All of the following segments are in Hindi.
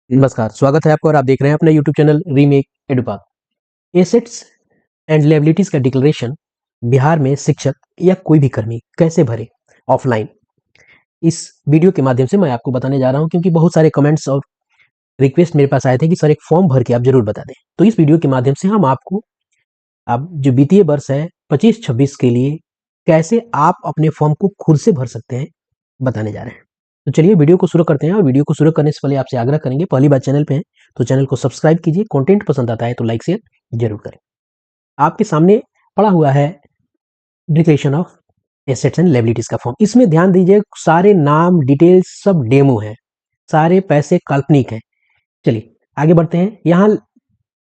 नमस्कार, स्वागत है आपका और आप देख रहे हैं अपना यूट्यूब चैनल रीमेक एडुपाक। एसेट्स एंड लायबिलिटीज का डिक्लेरेशन बिहार में शिक्षक या कोई भी कर्मी कैसे भरे ऑफलाइन, इस वीडियो के माध्यम से मैं आपको बताने जा रहा हूं, क्योंकि बहुत सारे कमेंट्स और रिक्वेस्ट मेरे पास आए थे कि सर एक फॉर्म भर के आप जरूर बता दें। तो इस वीडियो के माध्यम से हम आपको अब जो वित्तीय वर्ष है 25-26 के लिए कैसे आप अपने फॉर्म को खुद से भर सकते हैं बताने जा रहे हैं। तो चलिए वीडियो को शुरू करते हैं। और वीडियो को शुरू करने से पहले आपसे आग्रह करेंगे, पहली बार चैनल पे हैं तो चैनल को सब्सक्राइब कीजिए, कंटेंट पसंद आता है तो लाइक शेयर जरूर करें। आपके सामने पड़ा हुआ है declaration of assets and liabilities का फॉर्म। इसमें ध्यान दीजिए, सारे नाम डिटेल्स सब डेमो है, सारे पैसे काल्पनिक है। चलिए आगे बढ़ते हैं। यहाँ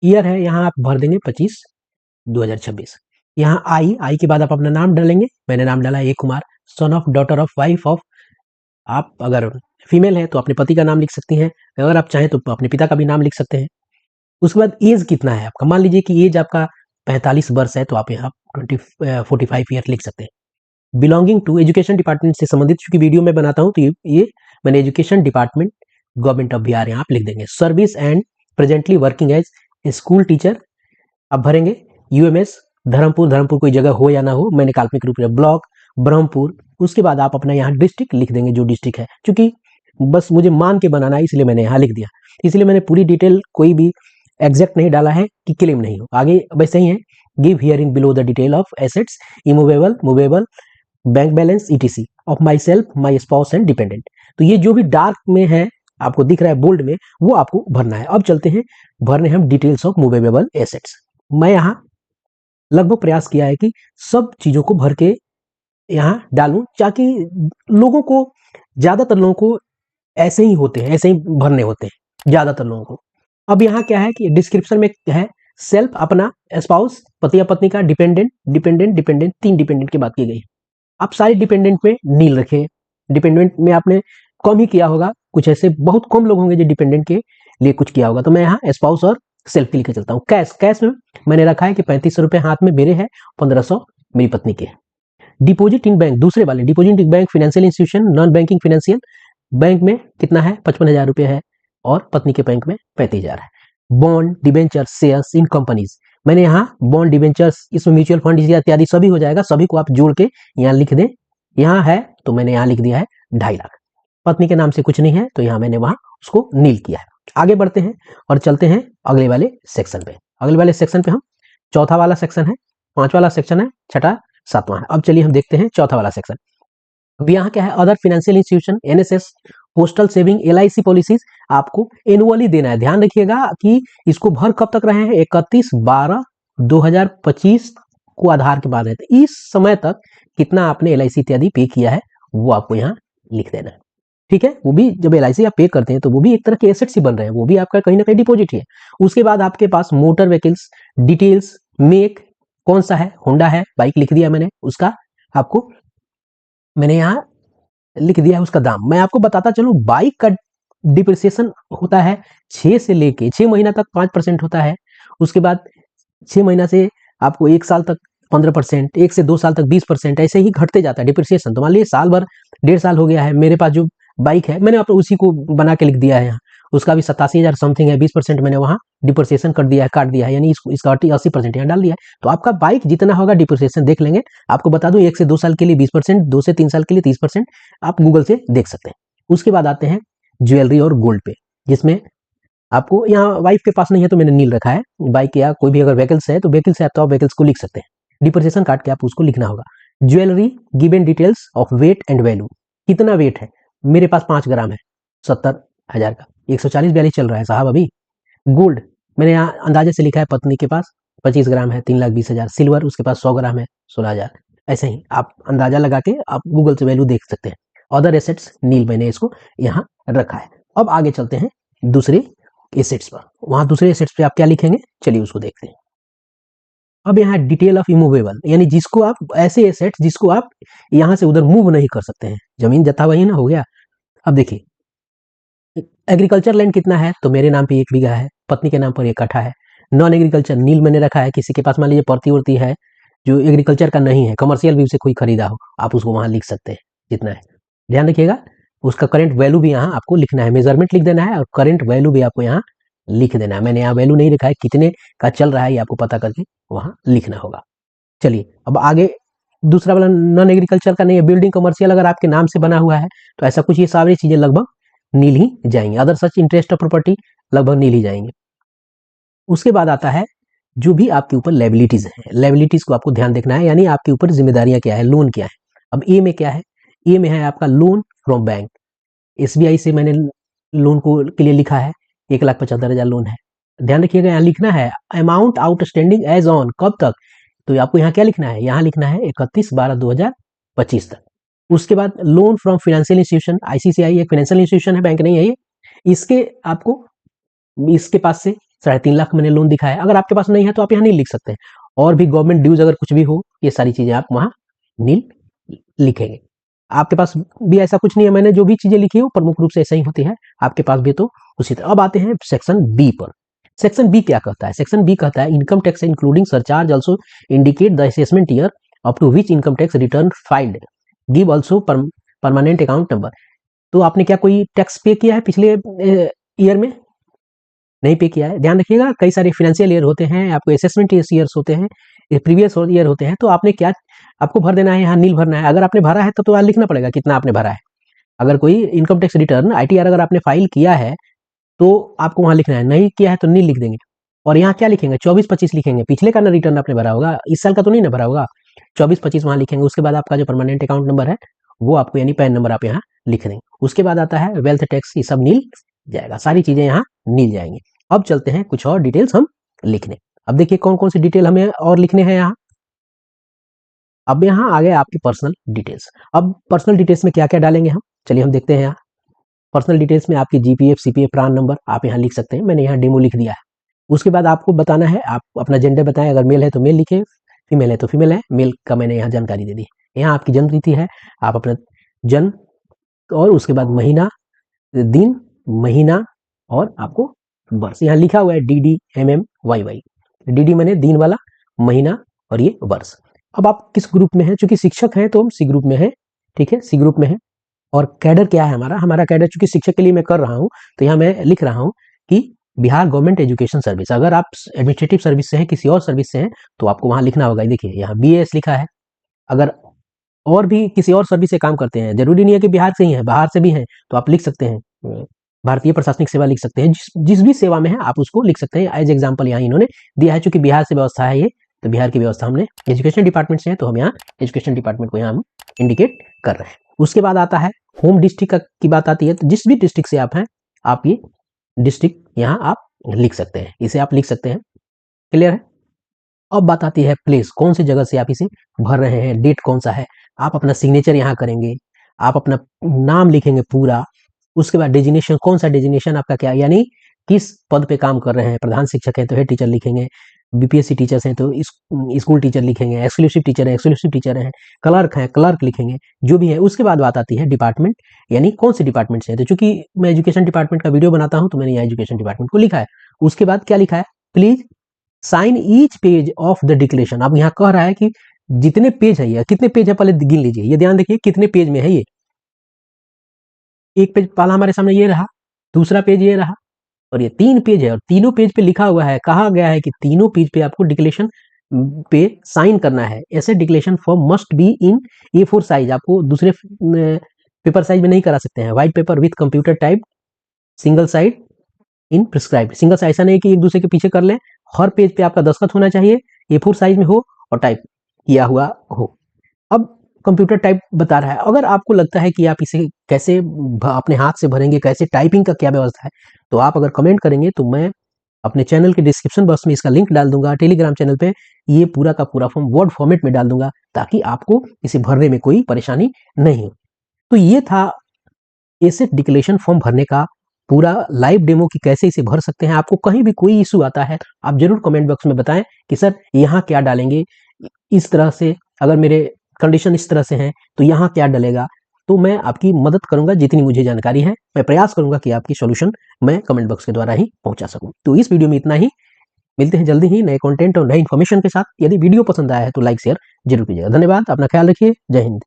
ईयर है, यहाँ आप भर देंगे 25/2026। यहाँ आई के बाद आप अपना नाम डालेंगे। मैंने नाम डाला A Kumar, son of, daughter of, wife of. आप अगर फीमेल है तो अपने पति का नाम लिख सकती हैं, अगर आप चाहें तो अपने पिता का भी नाम लिख सकते हैं। उसके बाद एज कितना है आपका, मान लीजिए कि एज आपका 45 वर्ष है तो आप यहाँ 45 ईयर लिख सकते हैं। बिलोंगिंग टू एजुकेशन डिपार्टमेंट से संबंधित, चूंकि वीडियो में बनाता हूँ तो ये मैंने education department government of Bihar यहाँ आप लिख देंगे। Service and presently working as school teacher आप भरेंगे। यूएमएस धर्मपुर कोई जगह हो या ना हो, मैंने काल्पनिक रूप में ब्लॉक ब्रह्मपुर। उसके बाद आप अपना यहाँ डिस्ट्रिक्ट लिख देंगे, जो डिस्ट्रिक्ट है, क्योंकि बस मुझे मान के बनाना है इसलिए मैंने यहाँ लिख दिया। इसलिए मैंने पूरी डिटेल कोई भी एग्जैक्ट नहीं डाला है कि क्लेम नहीं हो। आगे वैसे ही है, give here in below the detail of assets, immovable, movable, bank balance, etc of my self, my spouse and dependent. तो ये जो भी डार्क में है आपको दिख रहा है बोल्ड में, वो आपको भरना है। अब चलते हैं भरने हम डिटेल्स ऑफ मूवेबल एसेट्स। मैं यहाँ लगभग प्रयास किया है कि सब चीजों को भर के यहाँ डालूं, ताकि लोगों को, ज्यादातर लोगों को ऐसे ही होते हैं, ऐसे ही भरने होते हैं ज्यादातर लोगों को। अब यहाँ क्या है कि डिस्क्रिप्शन में है सेल्फ अपना, स्पाउस पति या पत्नी का, डिपेंडेंट डिपेंडेंट डिपेंडेंट, 3 डिपेंडेंट की बात की गई। आप सारे डिपेंडेंट में नील रखे। डिपेंडेंट में आपने कम ही किया होगा, कुछ ऐसे बहुत कम लोग होंगे जो डिपेंडेंट के लिए कुछ किया होगा। तो मैं यहाँ स्पाउस और सेल्फ के लेकर चलता हूँ। कैश में मैंने रखा है कि 3500 रुपए हाथ में मेरे है, 1500 मेरी पत्नी के है। डिपॉजिट इन बैंक, दूसरे वाले deposit in bank, financial institution, non banking financial, bank में कितना है, 55,000 रुपए है, और पत्नी के बैंक में 35,000 है। Bond, debenture, shares in companies, मैंने यहाँ बॉन्ड, डिबेंचर्स, इसमें म्यूचुअल फंड इत्यादि सभी हो जाएगा, सभी को आप जोड़ के यहाँ लिख दें। यहाँ है तो मैंने यहाँ लिख दिया है 2.5 लाख। पत्नी के नाम से कुछ नहीं है तो यहाँ मैंने वहां उसको नील किया है। आगे बढ़ते हैं और चलते हैं अगले वाले सेक्शन पे। अगले वाले सेक्शन पे हम, चौथा वाला सेक्शन है, 5वां वाला सेक्शन है, छठा 7वां है। अब चलिए हम देखते हैं चौथा वाला सेक्शन। अब यहाँ क्या है, other financial institution, NSS, postal saving, LIC policies आपको एनुअली देना है। ध्यान रखिएगा कि इसको भर कब तक रहे हैं, 31/12/2025 को आधार के बाद है। तो इस समय तक कितना आपने एलआईसी इत्यादि पे किया है वो आपको यहाँ लिख देना है। ठीक है, वो भी जब एलआईसी आप पे करते हैं तो वो भी एक तरह के एसेट्स ही बन रहे हैं, वो भी आपका कहीं ना कहीं डिपॉजिट ही है। उसके बाद आपके पास मोटर व्हीकल्स डिटेल्स, मेक कौन सा है, होंडा है, बाइक लिख दिया मैंने, उसका आपको मैंने यहाँ लिख दिया है उसका दाम। मैं आपको बताता चलूं, बाइक का डिप्रिसिएशन होता है 6 से लेके 6 महीना तक 5% होता है। उसके बाद 6 महीना से आपको 1 साल तक 15%, 1 से 2 साल तक 20%, ऐसे ही घटते जाता है डिप्रिसिएशन। तो मान लीजिए साल भर, 1.5 साल हो गया है मेरे पास जो बाइक है, मैंने आप उसी को बना के लिख दिया है यहाँ, उसका भी 87,000 समथिंग है, 20% मैंने वहाँ डिप्रिसिएशन कर दिया है, काट दिया है, यानी इसका 80% यहाँ डाल दिया है। तो आपका बाइक जितना होगा डिप्रिसिएशन देख लेंगे। आपको बता दूं 1 से 2 साल के लिए 20%, 2 से 3 साल के लिए 30%, आप गूगल से देख सकते हैं। उसके बाद आते हैं ज्वेलरी और गोल्ड पे, जिसमें आपको यहाँ वाइफ के पास नहीं है तो मैंने नील रखा है। बाइक या कोई भी अगर व्हीकल्स है तो व्हीकल्स है तो आप व्हीकल्स को लिख सकते हैं, डिप्रिसिएशन काट के आप उसको लिखना होगा। Jewellery, given details of weight and value, कितना वेट है, मेरे पास 5 ग्राम है, 70,000 का, 140-42 चल रहा है साहब अभी। गोल्ड मैंने यहाँ अंदाजे से लिखा है, पत्नी के पास 25 ग्राम है, 3,20,000। सिल्वर उसके पास 100 ग्राम है, 16,000। ऐसे ही आप अंदाजा लगा के आप गूगल से वैल्यू देख सकते हैं। अदर एसेट्स नील मैंने इसको यहाँ रखा है। अब आगे चलते हैं दूसरे एसेट्स पर। वहां दूसरे एसेट्स पे आप क्या लिखेंगे, चलिए उसको देखते हैं। अब यहाँ डिटेल ऑफ इमूवेबल, यानी जिसको आप, ऐसे एसेट्स जिसको आप यहाँ से उधर मूव नहीं कर सकते हैं। जमीन जत्था वही ना हो गया। अब देखिए, एग्रीकल्चर लैंड कितना है, तो मेरे नाम पे 1 बीघा है, पत्नी के नाम पर 1 कट्ठा है। नॉन एग्रीकल्चर नील मैंने रखा है, किसी के पास मान लीजिए प्रति उर्ती है जो एग्रीकल्चर का नहीं है, कमर्शियल व्यू से कोई खरीदा हो, आप उसको वहां लिख सकते हैं जितना है। ध्यान रखिएगा, उसका करंट वैल्यू भी यहाँ आपको लिखना है, मेजरमेंट लिख देना है और करंट वैल्यू भी आपको यहाँ लिख देना है। मैंने यहाँ वैल्यू नहीं लिखा है, कितने का चल रहा है ये आपको पता करके वहाँ लिखना होगा। चलिए अब आगे दूसरा वाला नॉन एग्रीकल्चर का नहीं है, बिल्डिंग कमर्शियल अगर आपके नाम से बना हुआ है तो ऐसा कुछ ये सारी चीजें लगभग नील ही जाएंगे। Other such interest of property लगभग नील ही जाएंगे। उसके बाद आता है जो भी आपके ऊपर लायबिलिटीज है, लायबिलिटीज को आपको ध्यान देखना है, यानी आपके ऊपर जिम्मेदारियां क्या है, लोन क्या है। अब ए में क्या है, ए में है आपका लोन फ्रॉम बैंक। एसबीआई से मैंने लोन को के लिए लिखा है 1,75,000 लोन है। ध्यान रखिएगा यहाँ लिखना है अमाउंट आउटस्टैंडिंग एज ऑन, कब तक, तो आपको यहाँ क्या लिखना है, यहाँ लिखना है 31/12/2025 तक। उसके बाद loan from financial institution, ICICI एक फाइनेंशियल इंस्टीट्यूशन है, बैंक नहीं है ये, इसके आपको इसके पास से 3.5 लाख मैंने लोन दिखा है। अगर आपके पास नहीं है तो आप यहाँ नहीं लिख सकते हैं। और भी गवर्नमेंट ड्यूज अगर कुछ भी हो, ये सारी चीजें आप वहां नील लिखेंगे। आपके पास भी ऐसा कुछ नहीं है, मैंने जो भी चीजें लिखी है वो प्रमुख रूप से ऐसा ही होती है, आपके पास भी तो उसी तरह। अब आते हैं सेक्शन बी पर। सेक्शन बी क्या कहता है, सेक्शन बी कहता है income tax including surcharge also indicate the assessment year up to which income tax return filed, give also permanent account number. तो आपने क्या कोई टैक्स पे किया है पिछले ईयर में, नहीं पे किया है, ध्यान रखिएगा। कई सारे फाइनेंशियल ईयर होते हैं, आपको असेसमेंट ईयर्स होते हैं, प्रीवियस ईयर होते हैं, तो आपने क्या आपको भर देना है, यहाँ नील भरना है। अगर आपने भरा है तो यहाँ लिखना पड़ेगा कितना आपने भरा है। अगर कोई इनकम टैक्स रिटर्न आईटीआर अगर आपने फाइल किया है तो आपको वहां लिखना है, नहीं किया है तो नील लिख देंगे। और यहाँ क्या लिखेंगे, 24-25 लिखेंगे, पिछले का ना रिटर्न आपने भरा होगा, इस साल का तो नहीं ना भरा होगा, 24-25 वहां लिखेंगे। उसके बाद आपका जो परमानेंट अकाउंट नंबर है वो आपको यानी पैन नंबर आप यहाँ लिख देंगे। उसके बाद आता है वेल्थ टैक्स, ये सब नील जाएगा, सारी चीजें यहाँ नील जाएंगी। अब चलते हैं कुछ और डिटेल्स हम लिखने। अब देखिए कौन कौन सी डिटेल हमें और लिखने हैं यहाँ। अब यहाँ आ गए आपकी पर्सनल डिटेल्स। अब पर्सनल डिटेल्स में क्या क्या डालेंगे हम, चलिए हम देखते हैं। यहाँ पर्सनल डिटेल्स में आपकी जीपीएफ सीपीएफ प्रान नंबर आप यहाँ लिख सकते हैं, मैंने यहाँ डेमो लिख दिया है। उसके बाद आपको बताना है, आप अपना जेंडर बताएं, अगर मेल है तो मेल लिखे, फीमेल है तो फीमेल है, मेल का मैंने यहाँ जानकारी दे दी। यहाँ आपकी जन्म तिथि है, आप अपना जन्म और उसके बाद महीना, दिन, महीना और आपको वर्ष यहाँ लिखा हुआ है DDMMYY। DD मैंने दिन वाला, महीना और ये वर्ष। अब आप किस ग्रुप में हैं, चूंकि शिक्षक हैं तो हम सी ग्रुप में हैं, ठीक है, सी ग्रुप में है। और कैडर क्या है हमारा कैडर चूंकि शिक्षक के लिए मैं कर रहा हूं तो यहाँ मैं लिख रहा हूं कि बिहार गवर्नमेंट एजुकेशन सर्विस। अगर आप एडमिनिस्ट्रेटिव सर्विस से हैं, किसी और सर्विस से हैं, तो आपको वहां लिखना होगा। देखिए यहाँ BAS लिखा है। अगर और भी किसी और सर्विस से काम करते हैं, जरूरी नहीं है कि बिहार से ही है, बाहर से भी हैं, तो आप लिख सकते हैं भारतीय प्रशासनिक सेवा लिख सकते हैं, जिस भी सेवा में है आप उसको लिख सकते हैं। एज एग्जाम्पल यहाँ इन्होंने दिया है, चूंकि बिहार से व्यवस्था है ये, तो बिहार की व्यवस्था हमने एजुकेशन डिपार्टमेंट से है, तो हम यहाँ एजुकेशन डिपार्टमेंट को यहाँ हम इंडिकेट कर रहे हैं। उसके बाद आता है होम डिस्ट्रिक्ट की बात आती है, तो जिस भी डिस्ट्रिक्ट से आप हैं आप ये डिस्ट्रिक्ट यहाँ आप लिख सकते हैं, इसे आप लिख सकते हैं। क्लियर है। अब बात आती है प्लेस, कौन सी जगह से आप इसे भर रहे हैं, डेट कौन सा है, आप अपना सिग्नेचर यहाँ करेंगे, आप अपना नाम लिखेंगे पूरा। उसके बाद डेजिनेशन, कौन सा डेजिनेशन आपका क्या, यानी किस पद पे काम कर रहे हैं। प्रधान शिक्षक है तो हेड टीचर लिखेंगे, बीपीएससी टीचर्स हैं तो स्कूल टीचर लिखेंगे, एक्सक्लूसिव टीचर है एक्सक्लूसिव टीचर है, क्लर्क है क्लर्क लिखेंगे, जो भी है। उसके बाद बात आती है डिपार्टमेंट, यानी कौन से डिपार्टमेंट से है। तो चूंकि मैं एजुकेशन डिपार्टमेंट का वीडियो बनाता हूं तो मैंने यहाँ एजुकेशन डिपार्टमेंट को लिखा है। उसके बाद क्या लिखा है, please sign each page of the declaration. अब यहाँ कह रहा है कि जितने पेज है, ये कितने पेज है पहले गिन लीजिए, ये ध्यान देखिए कितने पेज में है ये। एक पेज पहला हमारे सामने ये रहा, दूसरा पेज ये रहा, और ये 3 पेज है, और तीनों पेज पे लिखा हुआ है, कहा गया है कि तीनों पेज पे आपको डिक्लेरेशन पे साइन करना है। ऐसे declaration form must be in A4 size, आपको दूसरे पेपर साइज में नहीं करा सकते हैं। White paper with computer type single side in prescribe, single side, ऐसा नहीं कि एक दूसरे के पीछे कर लें, हर पेज पे आपका दस्तखत होना चाहिए, A4 साइज में हो और टाइप किया हुआ हो। अब कंप्यूटर टाइप बता रहा है, अगर आपको लगता है कि आप इसे कैसे अपने हाथ से भरेंगे, कैसे टाइपिंग का क्या व्यवस्था है, तो आप अगर कमेंट करेंगे तो मैं अपने चैनल के डिस्क्रिप्शन बॉक्स में इसका लिंक डाल दूंगा। टेलीग्राम चैनल पे ये पूरा का पूरा फॉर्म वर्ड फॉर्मेट में डाल दूंगा, ताकि आपको इसे भरने में कोई परेशानी नहीं हो। तो ये था एसेट डिक्लेरेशन फॉर्म भरने का पूरा लाइव डेमो कि कैसे इसे भर सकते हैं। आपको कहीं भी कोई इशू आता है आप जरूर कमेंट बॉक्स में बताएं कि सर यहाँ क्या डालेंगे, इस तरह से अगर मेरे कंडीशन इस तरह से हैं तो यहाँ क्या डलेगा। तो मैं आपकी मदद करूंगा, जितनी मुझे जानकारी है मैं प्रयास करूंगा कि आपकी सॉल्यूशन मैं कमेंट बॉक्स के द्वारा ही पहुंचा सकूं। तो इस वीडियो में इतना ही, मिलते हैं जल्दी ही नए कंटेंट और नए इन्फॉर्मेशन के साथ। यदि वीडियो पसंद आया है तो लाइक शेयर जरूर कीजिएगा। धन्यवाद, अपना ख्याल रखिए, जय हिंद।